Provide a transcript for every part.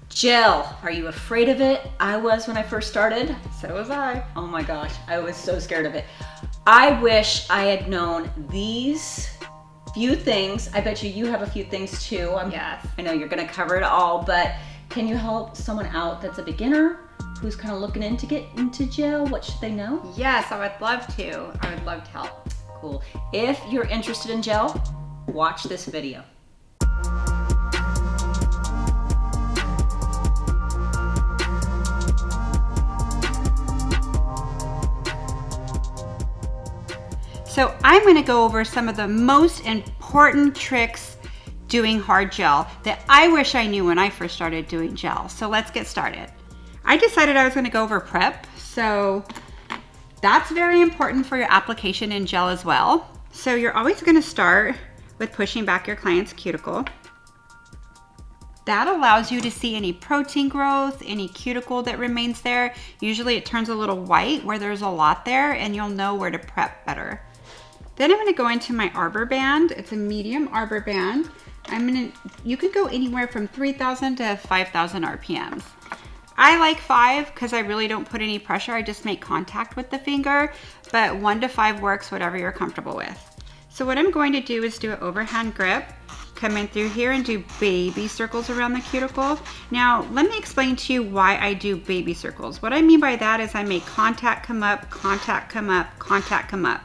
Gel, are you afraid of it? I was when I first started. So was I. Oh my gosh, I was so scared of it. I wish I had known these few things. I bet you have a few things too. Yes. I know you're gonna cover it all, but can you help someone out that's a beginner who's kind of looking in to get into gel? What should they know? Yes, I would love to. I would love to help. Cool. If you're interested in gel, watch this video. So I'm going to go over some of the most important tricks doing hard gel that I wish I knew when I first started doing gel. So let's get started. I decided I was going to go over prep. So that's very important for your application in gel as well. So you're always going to start with pushing back your client's cuticle. That allows you to see any protein growth, any cuticle that remains there. Usually it turns a little white where there's a lot there, and you'll know where to prep better. Then I'm going to go into my arbor band. It's a medium arbor band. You can go anywhere from 3,000 to 5,000 RPMs. I like 5 because I really don't put any pressure. I just make contact with the finger, but 1 to 5 works, whatever you're comfortable with. So what I'm going to do is do an overhand grip, come in through here and do baby circles around the cuticle. Now, let me explain to you why I do baby circles. What I mean by that is I make contact come up, contact come up, contact come up.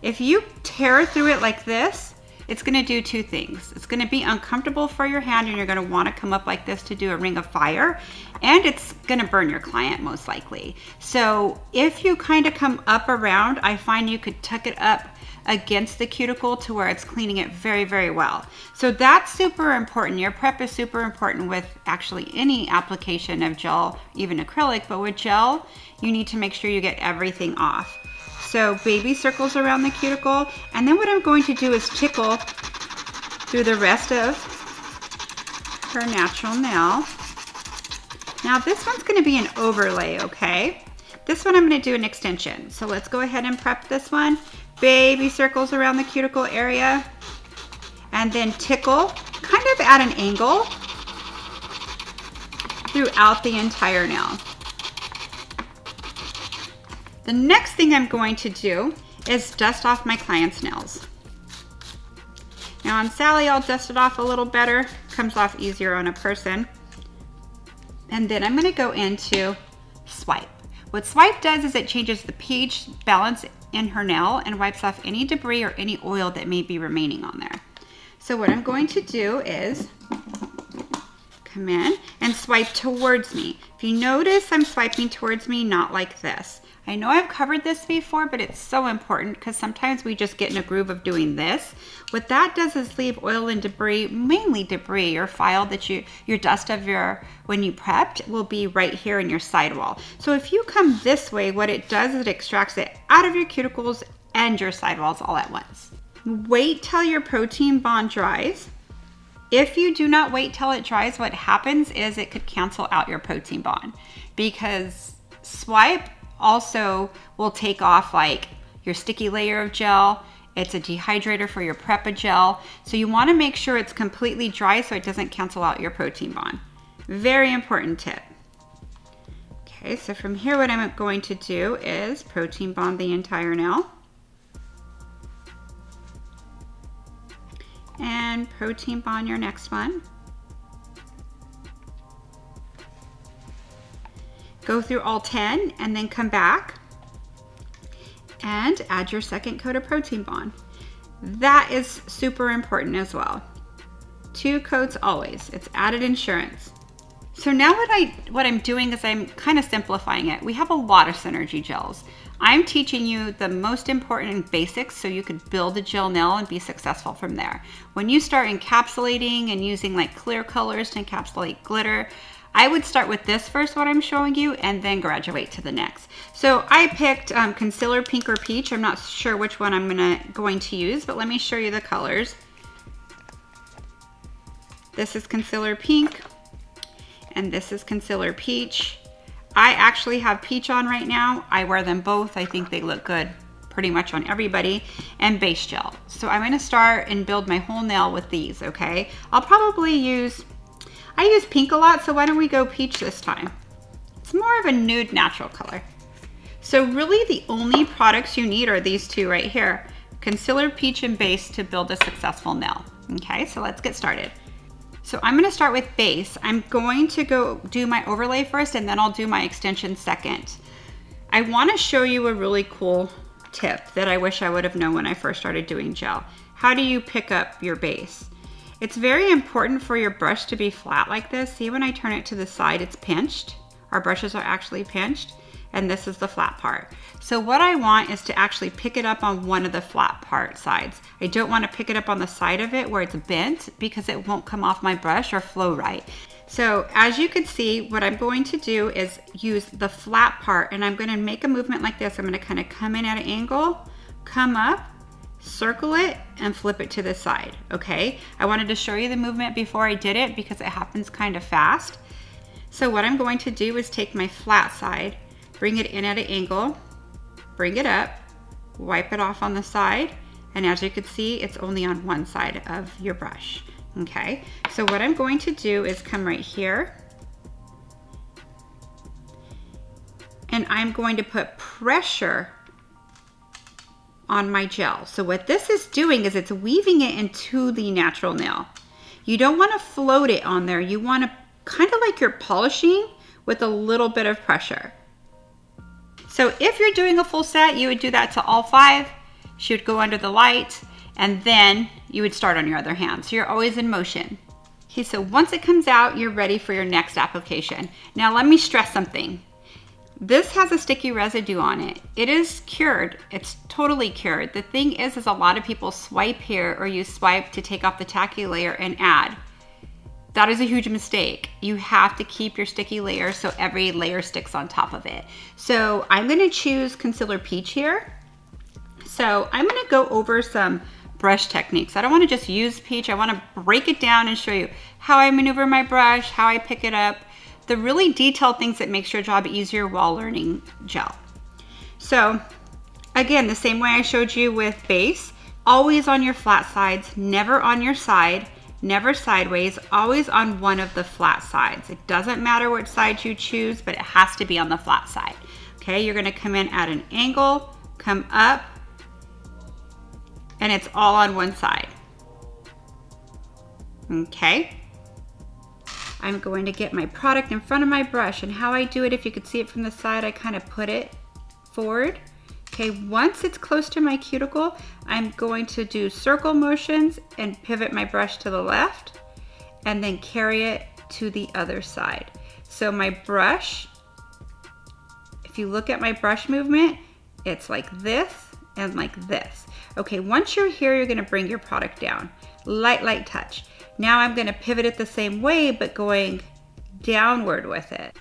If you tear through it like this, it's gonna do 2 things. It's gonna be uncomfortable for your hand, and you're gonna wanna come up like this to do a ring of fire, and it's gonna burn your client most likely. So if you kind of come up around, I find you could tuck it up against the cuticle to where it's cleaning it very, very well. So that's super important. Your prep is super important with actually any application of gel, even acrylic, but with gel, you need to make sure you get everything off. So baby circles around the cuticle, and then what I'm going to do is tickle through the rest of her natural nail. Now this one's going to be an overlay, okay? This one I'm going to do an extension. So let's go ahead and prep this one. Baby circles around the cuticle area, and then tickle kind of at an angle throughout the entire nail. The next thing I'm going to do is dust off my client's nails. Now on Sally, I'll dust it off a little better. Comes off easier on a person. And then I'm gonna go into swipe. What swipe does is it changes the pH balance in her nail and wipes off any debris or any oil that may be remaining on there. So what I'm going to do is come in and swipe towards me. If you notice, I'm swiping towards me, not like this. I know I've covered this before, but it's so important because sometimes we just get in a groove of doing this. What that does is leave oil and debris, mainly debris. Your file that your dust of when you prepped will be right here in your sidewall. So if you come this way, what it does is it extracts it out of your cuticles and your sidewalls all at once. Wait till your protein bond dries. If you do not wait till it dries, what happens is it could cancel out your protein bond, because swipe also will take off like your sticky layer of gel. It's a dehydrator for your prep of gel. So you want to make sure it's completely dry so it doesn't cancel out your protein bond. Very important tip. Okay, so from here what I'm going to do is protein bond the entire nail. And protein bond your next one. Go through all 10 and then come back and add your second coat of protein bond. That is super important as well. 2 coats always. It's added insurance. So now what I'm doing is I'm kind of simplifying it. We have a lot of Synergy gels. I'm teaching you the most important basics so you could build a gel nail and be successful from there. When you start encapsulating and using like clear colors to encapsulate glitter, I would start with this first, what I'm showing you, and then graduate to the next. So I picked concealer pink or peach. I'm not sure which one I'm going to use, but let me show you the colors. This is concealer pink, and this is concealer peach. I actually have peach on right now. I wear them both. I think they look good pretty much on everybody. And base gel. So I'm going to start and build my whole nail with these, okay? I'll probably use I use pink a lot, so why don't we go peach this time? It's more of a nude natural color. So really the only products you need are these two right here. Concealer, peach, and base to build a successful nail. Okay, so let's get started. So I'm gonna start with base. I'm going to go do my overlay first and then I'll do my extension second. I wanna show you a really cool tip that I wish I would have known when I first started doing gel. How do you pick up your base? It's very important for your brush to be flat like this. See, when I turn it to the side, it's pinched. Our brushes are actually pinched, and this is the flat part. So what I want is to actually pick it up on one of the flat part sides. I don't want to pick it up on the side of it where it's bent because it won't come off my brush or flow right. So as you can see, what I'm going to do is use the flat part, and I'm going to make a movement like this. I'm going to kind of come in at an angle, come up, circle it, and flip it to the side, okay? I wanted to show you the movement before I did it because it happens kind of fast. So what I'm going to do is take my flat side, bring it in at an angle, bring it up, wipe it off on the side, and as you can see, it's only on one side of your brush, okay? So what I'm going to do is come right here, and I'm going to put pressure on my gel. So what this is doing is it's weaving it into the natural nail. You don't want to float it on there. You want to kind of like you're polishing with a little bit of pressure. So if you're doing a full set, you would do that to all 5. She would go under the light, and then you would start on your other hand. So you're always in motion. Okay, so once it comes out, you're ready for your next application. Now let me stress something. This has a sticky residue on it. It is cured. It's totally cured. The thing is a lot of people swipe here or you swipe to take off the tacky layer and add. That is a huge mistake. You have to keep your sticky layer so every layer sticks on top of it. So I'm gonna choose Concealer Peach here. So I'm gonna go over some brush techniques. I don't wanna just use peach. I wanna break it down and show you how I maneuver my brush, how I pick it up, the really detailed things that makes your job easier while learning gel. So again, the same way I showed you with base, always on your flat sides, never on your side, never sideways, always on one of the flat sides. It doesn't matter which side you choose, but it has to be on the flat side. Okay, you're gonna come in at an angle, come up, and it's all on one side. Okay. I'm going to get my product in front of my brush, and how I do it, if you could see it from the side, I kind of put it forward. Okay, once it's close to my cuticle, I'm going to do circle motions and pivot my brush to the left and then carry it to the other side. So my brush, if you look at my brush movement, it's like this and like this. Okay, once you're here, you're gonna bring your product down. Light touch. Now I'm gonna pivot it the same way, but going downward with it.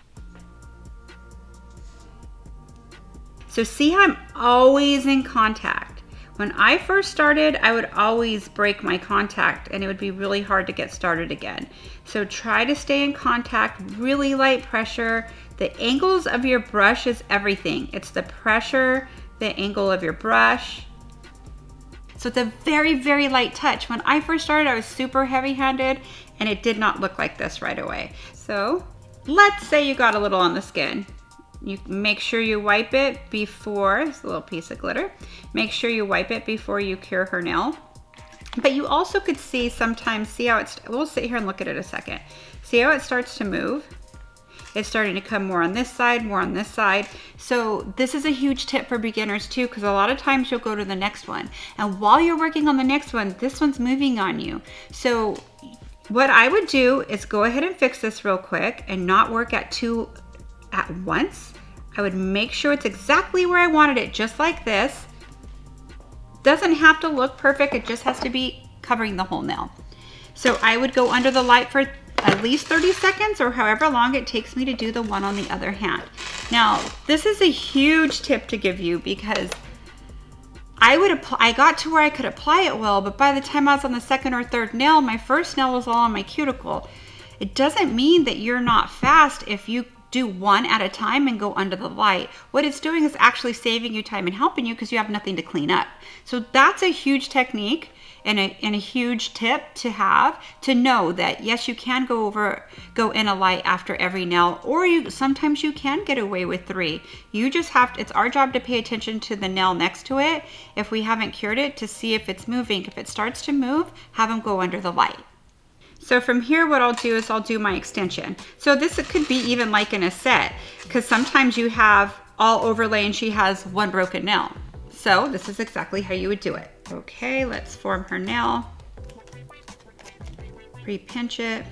So see how I'm always in contact. When I first started, I would always break my contact and it would be really hard to get started again. So try to stay in contact, really light pressure. The angles of your brush is everything. It's the pressure, the angle of your brush. So it's a very, very light touch. When I first started, I was super heavy-handed and it did not look like this right away. So let's say you got a little on the skin. You make sure you wipe it before, it's a little piece of glitter. Make sure you wipe it before you cure her nail. But you also could see sometimes, see how it's, we'll sit here and look at it a second. See how it starts to move? It's starting to come more on this side, more on this side. So this is a huge tip for beginners too, because a lot of times you'll go to the next one. And while you're working on the next one, this one's moving on you. So what I would do is go ahead and fix this real quick and not work at 2 at once. I would make sure it's exactly where I wanted it, just like this. Doesn't have to look perfect, it just has to be covering the whole nail. So I would go under the light for at least 30 seconds or however long it takes me to do the one on the other hand. Now, this is a huge tip to give you because I got to where I could apply it well, but by the time I was on the second or third nail, my first nail was all on my cuticle. It doesn't mean that you're not fast if you do one at a time and go under the light. What it's doing is actually saving you time and helping you because you have nothing to clean up. So that's a huge technique. and a huge tip to have, to know that yes, you can go in a light after every nail, or sometimes you can get away with 3. You just have to, it's our job to pay attention to the nail next to it if we haven't cured it, to see if it's moving. If it starts to move, have them go under the light. So from here, what I'll do is I'll do my extension. So this could be even like in a set, because sometimes you have all overlay and she has 1 broken nail. So this is exactly how you would do it. Okay, let's form her nail. Pre-pinch it.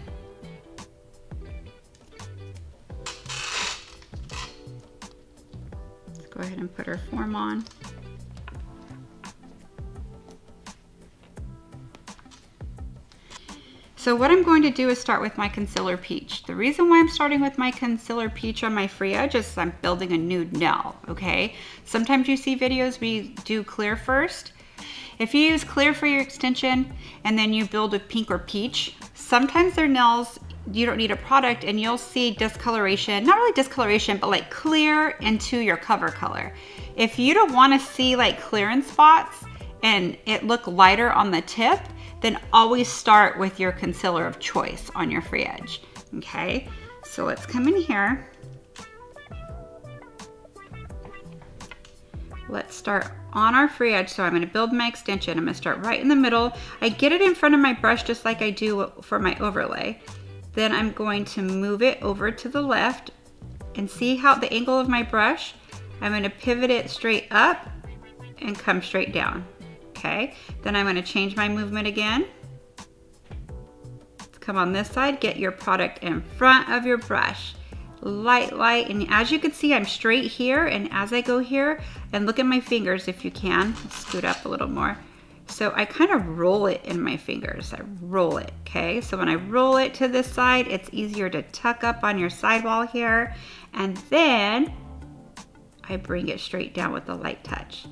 Let's go ahead and put her form on. So what I'm going to do is start with my concealer peach. The reason why I'm starting with my concealer peach on my free edge is I'm building a nude nail, okay? Sometimes you see videos we do clear first. If you use clear for your extension and then you build a pink or peach, sometimes their nails, you don't need a product and you'll see discoloration, not really discoloration, but like clear into your cover color. If you don't want to see like clearance spots and it look lighter on the tip, then always start with your concealer of choice on your free edge, okay? So let's come in here. Let's start on our free edge. So I'm gonna build my extension. I'm gonna start right in the middle. I get it in front of my brush just like I do for my overlay. Then I'm going to move it over to the left and see how the angle of my brush, I'm gonna pivot it straight up and come straight down. Okay, then I'm going to change my movement again. Let's come on this side, get your product in front of your brush. Light, and as you can see, I'm straight here, and as I go here, and look at my fingers if you can, scoot up a little more. So I kind of roll it in my fingers, I roll it, okay? So when I roll it to this side, it's easier to tuck up on your sidewall here, and then I bring it straight down with a light touch.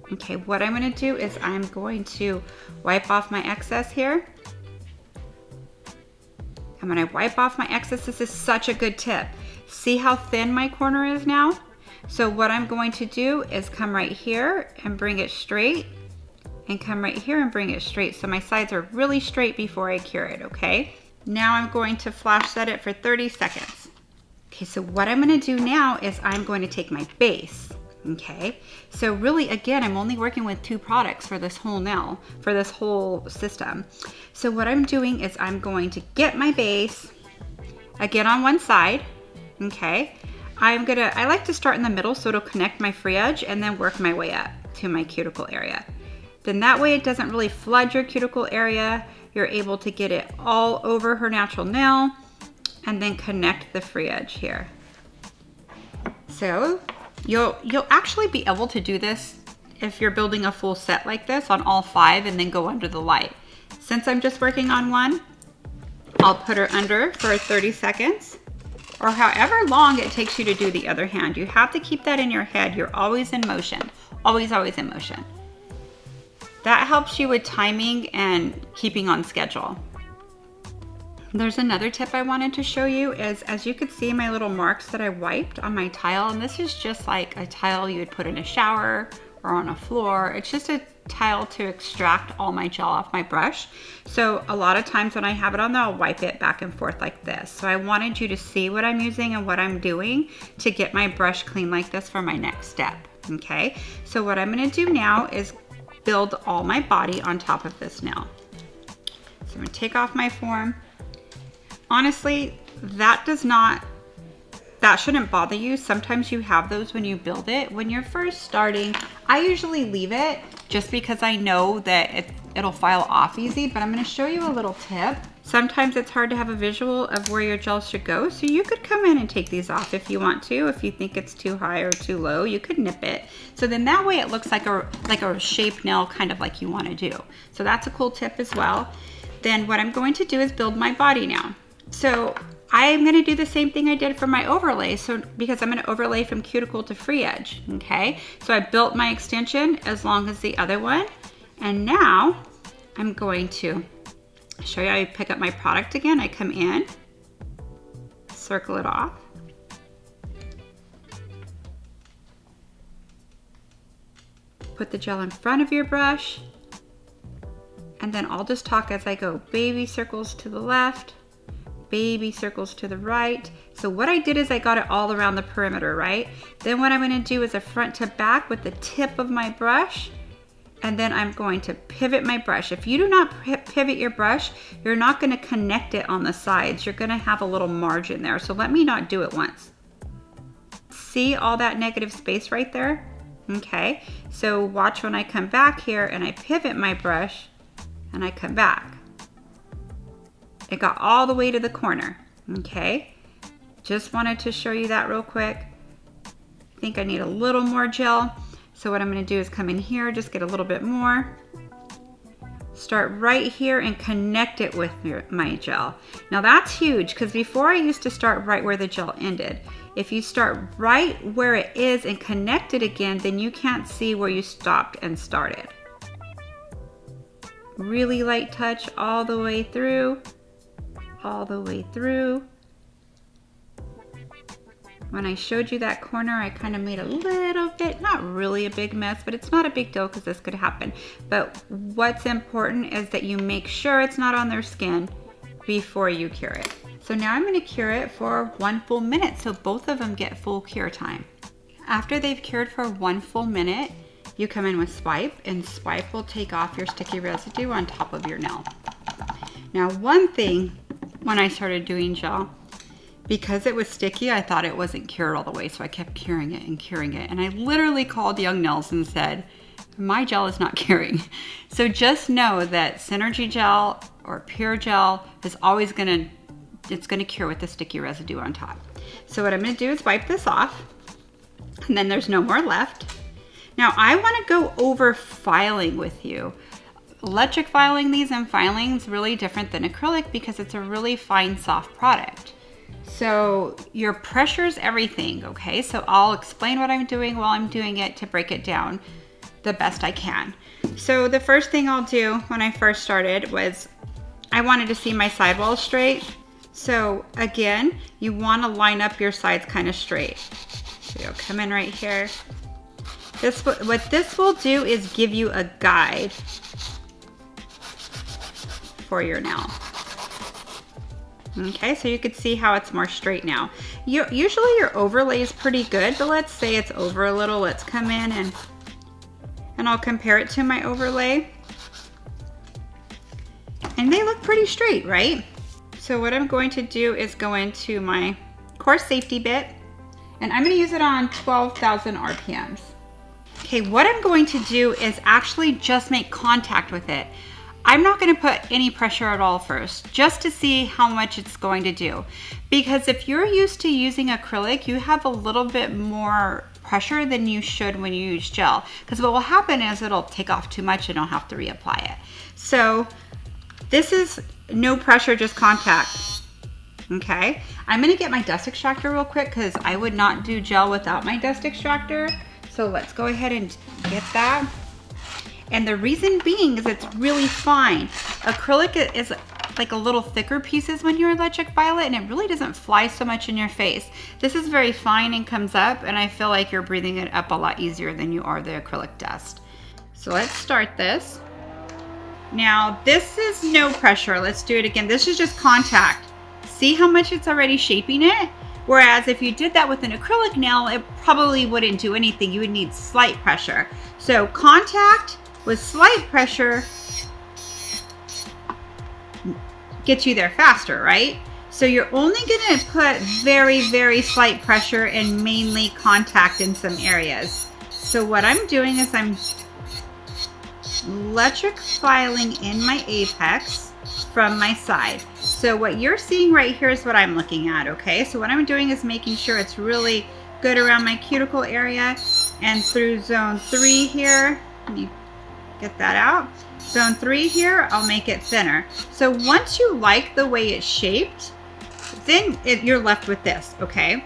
Okay, what I'm gonna do is I'm going to wipe off my excess here. And when I wipe off my excess, this is such a good tip. See how thin my corner is now? So what I'm going to do is come right here and bring it straight, and come right here and bring it straight. So my sides are really straight before I cure it, okay? Now I'm going to flash set it for 30 seconds. Okay, so what I'm gonna do now is I'm going to take my base. Okay, so really, again, I'm only working with 2 products for this whole nail, for this whole system. So what I'm doing is I'm going to get my base, again on one side, okay? I like to start in the middle so it'll connect my free edge and then work my way up to my cuticle area. Then that way it doesn't really flood your cuticle area. You're able to get it all over her natural nail and then connect the free edge here. So You'll actually be able to do this if you're building a full set like this on all 5 and then go under the light. Since I'm just working on one, I'll put her under for 30 seconds or however long it takes you to do the other hand. You have to keep that in your head. You're always in motion, always in motion. That helps you with timing and keeping on schedule. There's another tip I wanted to show you is, as you could see my little marks that I wiped on my tile, and this is just like a tile you would put in a shower or on a floor. It's just a tile to extract all my gel off my brush. So a lot of times when I have it on there, I'll wipe it back and forth like this. So I wanted you to see what I'm using and what I'm doing to get my brush clean like this for my next step, okay? So what I'm gonna do now is build all my body on top of this nail. So I'm gonna take off my form. Honestly, that shouldn't bother you. Sometimes you have those when you build it. When you're first starting, I usually leave it just because I know that it'll file off easy, but I'm gonna show you a little tip. Sometimes it's hard to have a visual of where your gel should go, so you could come in and take these off if you want to. If you think it's too high or too low, you could nip it. So then that way it looks like a shape nail, kind of like you wanna do. So that's a cool tip as well. Then what I'm going to do is build my body now. So I'm gonna do the same thing I did for my overlay, so because I'm gonna overlay from cuticle to free edge, okay? So I built my extension as long as the other one, and now I'm going to show you how I pick up my product again. I come in, circle it off, put the gel in front of your brush, and then I'll just talk as I go. Baby circles to the left, baby circles to the right. So what I did is I got it all around the perimeter, right? Then what I'm gonna do is a front to back with the tip of my brush, and then I'm going to pivot my brush. If you do not pivot your brush, you're not gonna connect it on the sides. You're gonna have a little margin there. So let me not do it once. See all that negative space right there? Okay, so watch when I come back here and I pivot my brush and I come back. It got all the way to the corner, okay? Just wanted to show you that real quick. I think I need a little more gel. So what I'm gonna do is come in here, just get a little bit more. Start right here and connect it with my gel. Now that's huge, because before I used to start right where the gel ended. If you start right where it is and connect it again, then you can't see where you stopped and started. Really light touch all the way through, all the way through. When I showed you that corner, I kind of made a little bit, not really a big mess, but it's not a big deal because this could happen. But what's important is that you make sure it's not on their skin before you cure it. So now I'm gonna cure it for 1 full minute so both of them get full cure time. After they've cured for 1 full minute, you come in with Swipe, and Swipe will take off your sticky residue on top of your nail. Now one thing, when I started doing gel, because it was sticky, I thought it wasn't cured all the way, so I kept curing it and curing it. And I literally called Young Nails and said, my gel is not curing. So just know that Synergy gel or Pure gel is always gonna cure with the sticky residue on top. So what I'm gonna do is wipe this off, and then there's no more left. Now I wanna go over filing with you. Electric filing these and filing is really different than acrylic because it's a really fine, soft product. So your pressure is everything, okay? So I'll explain what I'm doing while I'm doing it to break it down the best I can. So the first thing I'll do when I first started was I wanted to see my sidewalls straight. So again, you want to line up your sides kind of straight. So you'll come in right here. What this will do is give you a guide for your nail. Okay, so you can see how it's more straight now. Usually your overlay is pretty good, but let's say it's over a little. Let's come in and I'll compare it to my overlay. And they look pretty straight, right? So what I'm going to do is go into my coarse safety bit, and I'm gonna use it on 12,000 RPMs. Okay, what I'm going to do is actually just make contact with it. I'm not gonna put any pressure at all first, just to see how much it's going to do. Because if you're used to using acrylic, you have a little bit more pressure than you should when you use gel. Because what will happen is it'll take off too much and I'll have to reapply it. So this is no pressure, just contact. Okay, I'm gonna get my dust extractor real quick because I would not do gel without my dust extractor. So let's go ahead and get that. And the reason being is it's really fine. Acrylic is like a little thicker pieces when you're electric violet, and it really doesn't fly so much in your face. This is very fine and comes up, and I feel like you're breathing it up a lot easier than you are the acrylic dust. So let's start this. Now this is no pressure. Let's do it again. This is just contact. See how much it's already shaping it? Whereas if you did that with an acrylic nail, it probably wouldn't do anything. You would need slight pressure. So contact with slight pressure gets you there faster, right? So you're only gonna put very, very slight pressure and mainly contact in some areas. So what I'm doing is I'm electric filing in my apex from my side. So what you're seeing right here is what I'm looking at, okay? So what I'm doing is making sure it's really good around my cuticle area and through zone 3 here. Let me get that out. Zone 3 here, I'll make it thinner. So once you like the way it's shaped, then you're left with this, okay?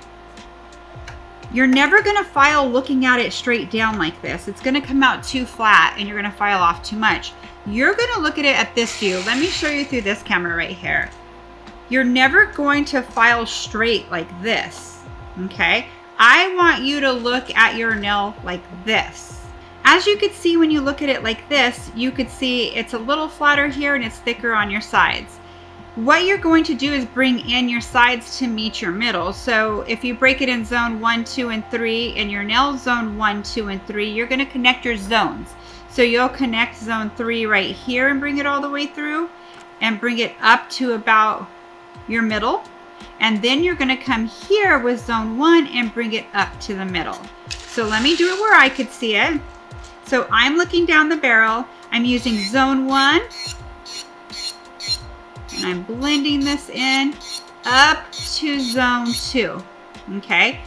You're never gonna file looking at it straight down like this. It's gonna come out too flat and you're gonna file off too much. You're gonna look at it at this view. Let me show you through this camera right here. You're never going to file straight like this, okay? I want you to look at your nail like this. As you could see when you look at it like this, you could see it's a little flatter here and it's thicker on your sides. What you're going to do is bring in your sides to meet your middle. So if you break it in zone 1, 2, and 3, and your nail's zone 1, 2, and 3, you're going to connect your zones. So you'll connect zone 3 right here and bring it all the way through and bring it up to about your middle. And then you're going to come here with zone 1 and bring it up to the middle. So let me do it where I could see it. So I'm looking down the barrel. I'm using zone 1. And I'm blending this in up to zone 2. Okay.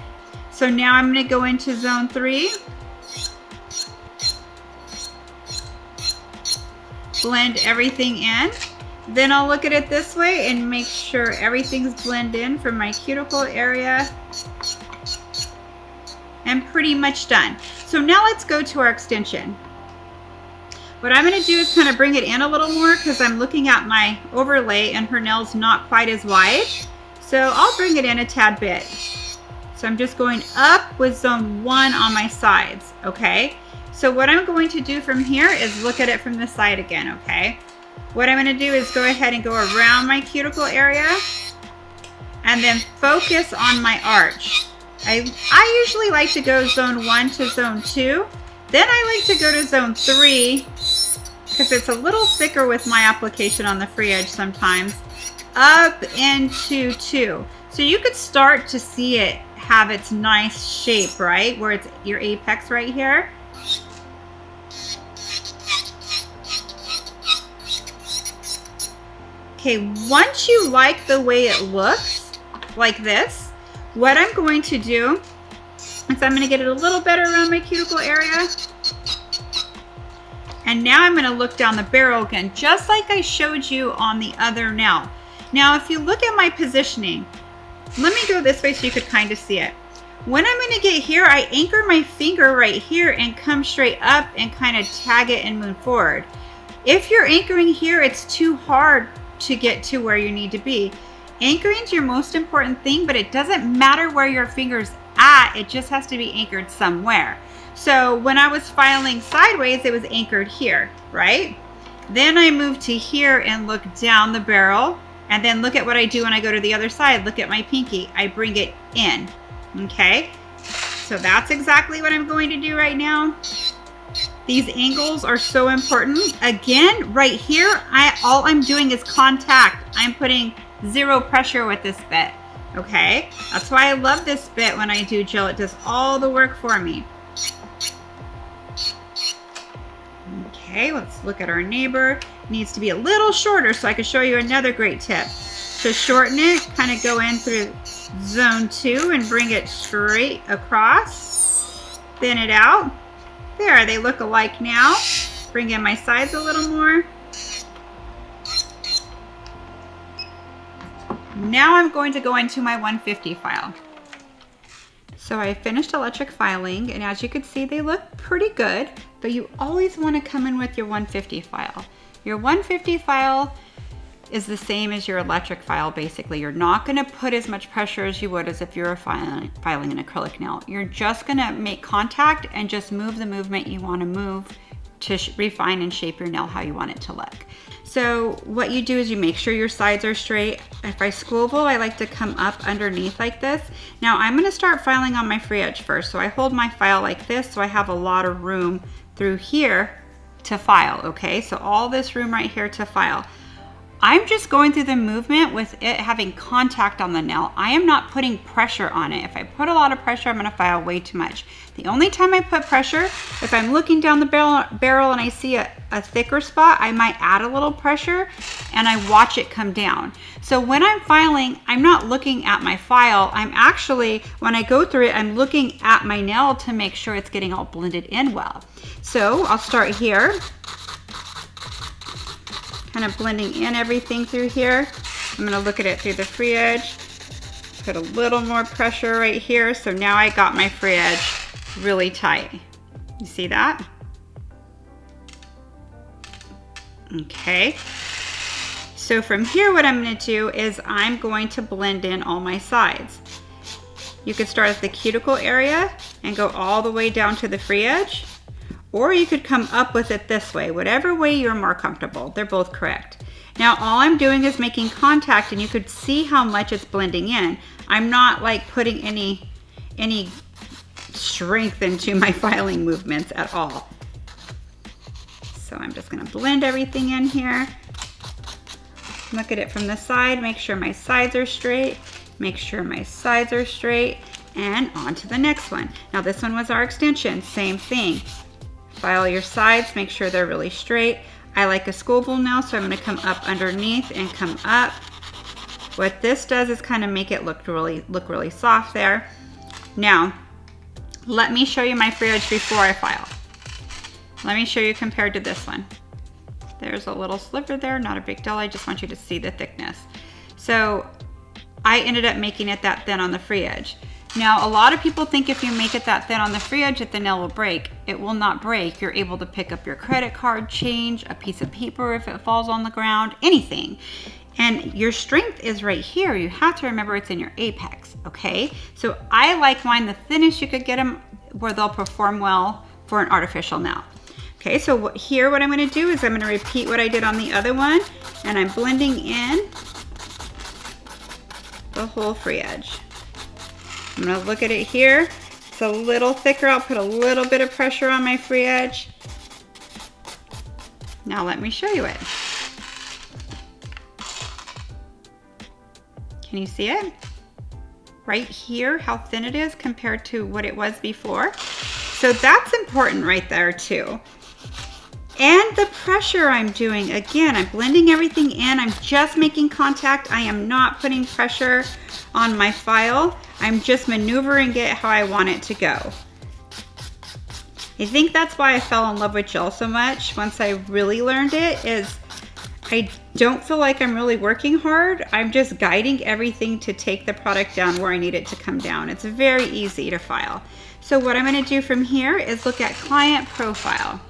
So now I'm going to go into zone 3. Blend everything in. Then I'll look at it this way and make sure everything's blended in from my cuticle area. And pretty much done. So now let's go to our extension. What I'm going to do is kind of bring it in a little more because I'm looking at my overlay and her nail's not quite as wide. So I'll bring it in a tad bit. So I'm just going up with zone 1 on my sides, okay? So what I'm going to do from here is look at it from the side again, okay? What I'm going to do is go ahead and go around my cuticle area and then focus on my arch. I usually like to go zone 1 to zone 2. Then I like to go to zone 3 because it's a little thicker with my application on the free edge sometimes, up into 2. So you could start to see it have its nice shape, right? Where it's your apex right here. Okay, once you like the way it looks, like this, what I'm going to do is I'm going to get it a little better around my cuticle area. And now I'm going to look down the barrel again, just like I showed you on the other nail. Now, if you look at my positioning, let me go this way so you could kind of see it. When I'm going to get here, I anchor my finger right here and come straight up and kind of tag it and move forward. If you're anchoring here, it's too hard to get to where you need to be. Anchoring is your most important thing, but it doesn't matter where your finger's at, it just has to be anchored somewhere. So when I was filing sideways, it was anchored here, right? Then I moved to here and look down the barrel, and then look at what I do when I go to the other side. Look at my pinky, I bring it in, okay? So that's exactly what I'm going to do right now. These angles are so important. Again, right here, all I'm doing is contact. I'm putting zero pressure with this bit, okay? That's why I love this bit when I do gel. It does all the work for me. Okay, let's look at our neighbor. It needs to be a little shorter, so I can show you another great tip. To shorten it, kind of go in through zone 2 and bring it straight across. Thin it out. There, they look alike now. Bring in my sides a little more. Now I'm going to go into my 150 file. So I finished electric filing, and as you can see, they look pretty good, but you always want to come in with your 150 file. Your 150 file is the same as your electric file, basically. You're not going to put as much pressure as you would as if you were filing an acrylic nail. You're just going to make contact and just move the movement you want to move to refine and shape your nail how you want it to look. So what you do is you make sure your sides are straight. If I swivel, I like to come up underneath like this. Now I'm going to start filing on my free edge first. So I hold my file like this, so I have a lot of room through here to file, okay? So all this room right here to file. I'm just going through the movement with it having contact on the nail. I am not putting pressure on it. If I put a lot of pressure, I'm going to file way too much. The only time I put pressure, if I'm looking down the barrel and I see a thicker spot, I might add a little pressure and I watch it come down. So when I'm filing, I'm not looking at my file. I'm actually, when I go through it, I'm looking at my nail to make sure it's getting all blended in well. So I'll start here. Kind of blending in everything through here. I'm gonna look at it through the free edge. Put a little more pressure right here. So now I got my free edge really tight. You see that? Okay. So from here, what I'm gonna do is I'm going to blend in all my sides. You could start at the cuticle area and go all the way down to the free edge. or you could come up with it this way. Whatever way you're more comfortable, they're both correct. Now all I'm doing is making contact, and you could see how much it's blending in. I'm not like putting any strength into my filing movements at all. So I'm just gonna blend everything in here. Look at it from the side, make sure my sides are straight, make sure my sides are straight, and on to the next one. Now this one was our extension, same thing. File your sides, make sure they're really straight. I like a school bowl now, so I'm gonna come up underneath and come up. What this does is kind of make it look really soft there. Now, let me show you my free edge before I file. Let me show you compared to this one. There's a little sliver there, not a big deal. I just want you to see the thickness. So I ended up making it that thin on the free edge. Now, a lot of people think if you make it that thin on the free edge that the nail will break. It will not break. You're able to pick up your credit card, change, a piece of paper if it falls on the ground, anything. And your strength is right here. You have to remember it's in your apex, okay? So I like mine the thinnest you could get them where they'll perform well for an artificial nail. Okay, so here what I'm gonna do is I'm gonna repeat what I did on the other one, and I'm blending in the whole free edge. I'm gonna look at it here. It's a little thicker. I'll put a little bit of pressure on my free edge. Now let me show you it. Can you see it? Right here, how thin it is compared to what it was before. So that's important right there too. And the pressure I'm doing, again, I'm blending everything in. I'm just making contact. I am not putting pressure on my file. I'm just maneuvering it how I want it to go. I think that's why I fell in love with gel so much once I really learned it, is I don't feel like I'm really working hard. I'm just guiding everything to take the product down where I need it to come down. It's very easy to file. So what I'm gonna do from here is look at client profile.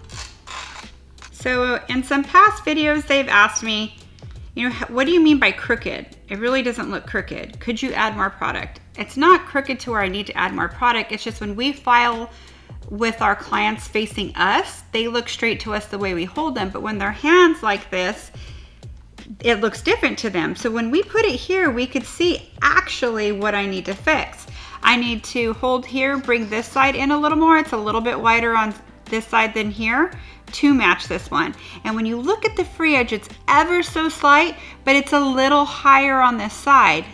So in some past videos, they've asked me, you know, what do you mean by crooked? It really doesn't look crooked. Could you add more product? It's not crooked to where I need to add more product. It's just when we file with our clients facing us, they look straight to us the way we hold them. But when their hands like this, it looks different to them. So when we put it here, we could see actually what I need to fix. I need to hold here, bring this side in a little more. It's a little bit wider on this side than here to match this one. And when you look at the free edge, it's ever so slight, but it's a little higher on this side,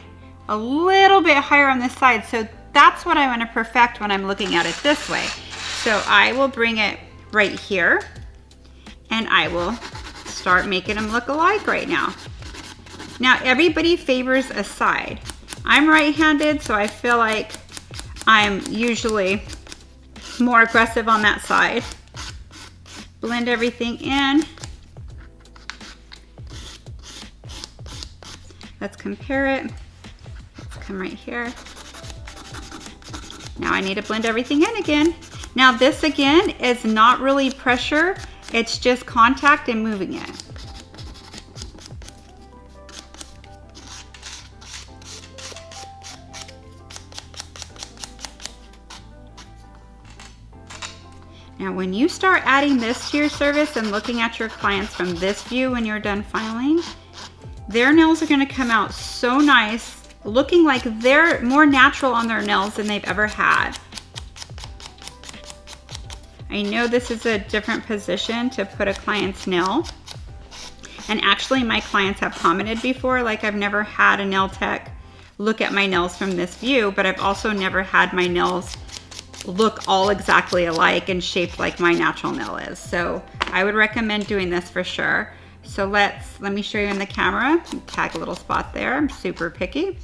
a little bit higher on this side. So that's what I want to perfect when I'm looking at it this way. So I will bring it right here, and I will start making them look alike right now. Now everybody favors a side. I'm right-handed, so I feel like I'm usually more aggressive on that side. Blend everything in. Let's compare it. Let's come right here. Now I need to blend everything in again. Now this again is not really pressure, it's just contact and moving it. Now when you start adding this to your service and looking at your clients from this view when you're done filing, their nails are gonna come out so nice, looking like they're more natural on their nails than they've ever had. I know this is a different position to put a client's nail. And actually my clients have commented before, like I've never had a nail tech look at my nails from this view, but I've also never had my nails look all exactly alike and shaped like my natural nail is. So I would recommend doing this for sure. So let me show you in the camera. Tag a little spot there. I'm super picky.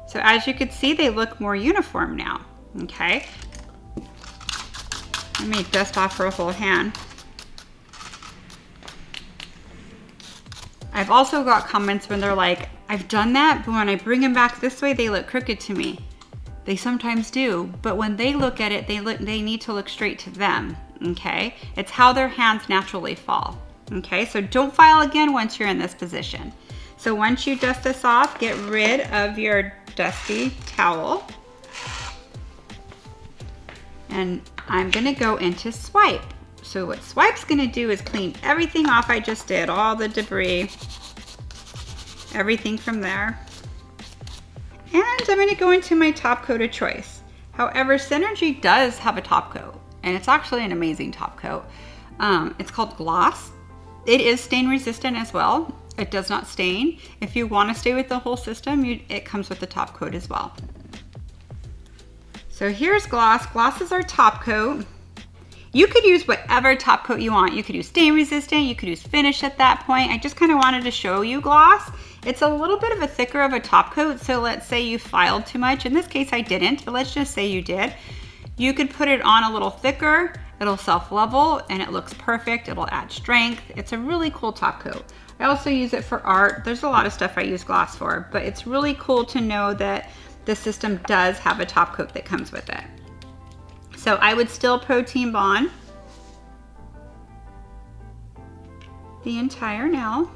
So as you can see, they look more uniform now. Okay. Let me dust off her whole hand. I've also got comments when they're like, I've done that, but when I bring them back this way, they look crooked to me. They sometimes do, but when they look at it, they need to look straight to them, okay? It's how their hands naturally fall, okay? So don't file again once you're in this position. So once you dust this off, get rid of your dusty towel. And I'm gonna go into swipe. So what Swipe's gonna do is clean everything off I just did, all the debris, everything from there. And I'm gonna go into my top coat of choice. However, Synergy does have a top coat, and it's actually an amazing top coat. It's called Gloss. It is stain resistant as well. It does not stain. If you want to stay with the whole system, it comes with the top coat as well. So here's Gloss. Gloss is our top coat. You could use whatever top coat you want. You could use stain resistant, you could use finish at that point. I just kind of wanted to show you Gloss. It's a little bit of a thicker of a top coat, so let's say you filed too much. In this case I didn't, but let's just say you did. You could put it on a little thicker, it'll self-level, and it looks perfect. It'll add strength. It's a really cool top coat. I also use it for art. There's a lot of stuff I use Gloss for, but it's really cool to know that the system does have a top coat that comes with it. So I would still protein bond the entire nail.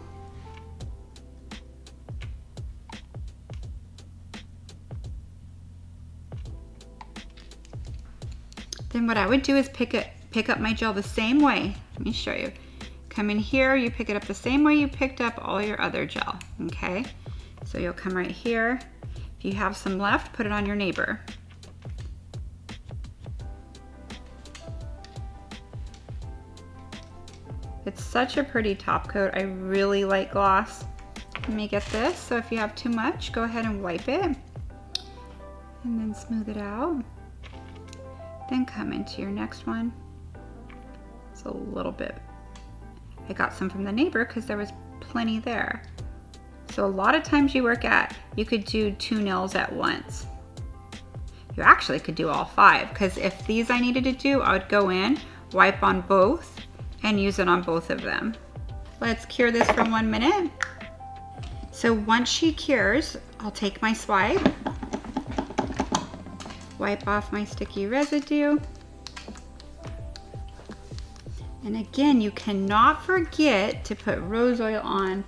Then what I would do is pick up my gel the same way. Let me show you. Come in here, you pick it up the same way you picked up all your other gel, okay? So you'll come right here. If you have some left, put it on your neighbor. It's such a pretty top coat. I really like Gloss. Let me get this. So if you have too much, go ahead and wipe it. And then smooth it out. Then come into your next one. It's a little bit. I got some from the neighbor because there was plenty there. So a lot of times you could do 2 nails at once. You actually could do all 5, because if these I needed to do, I would go in, wipe on both, and use it on both of them. Let's cure this for 1 minute. So once she cures, I'll take my swipe, wipe off my sticky residue. And again, you cannot forget to put rose oil on.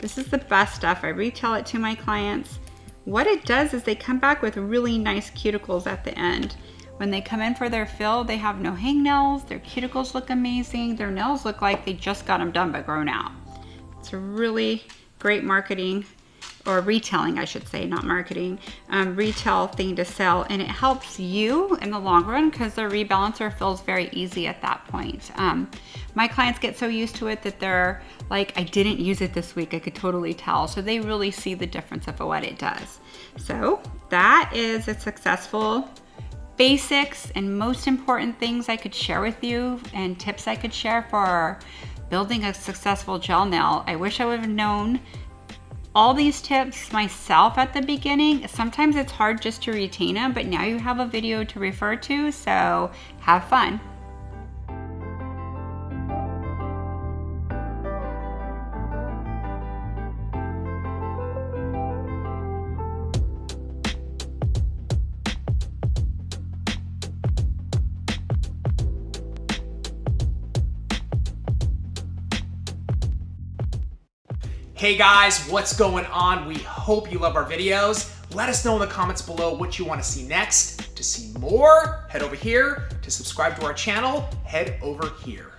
This is the best stuff. I retell it to my clients. What it does is they come back with really nice cuticles at the end. When they come in for their fill, they have no hangnails, their cuticles look amazing, their nails look like they just got them done but grown out. It's a really great marketing, or retailing I should say, not marketing, retail thing to sell, and it helps you in the long run because the rebalancer feels very easy at that point. My clients get so used to it that they're like, I didn't use it this week, I could totally tell. So they really see the difference of what it does. So that is a successful basics and most important things I could share with you, and tips I could share for building a successful gel nail. I wish I would have known all these tips myself at the beginning. Sometimes it's hard just to retain them, but now you have a video to refer to, so have fun. Hey guys, what's going on? We hope you love our videos. Let us know in the comments below what you want to see next. To see more, head over here. To subscribe to our channel, head over here.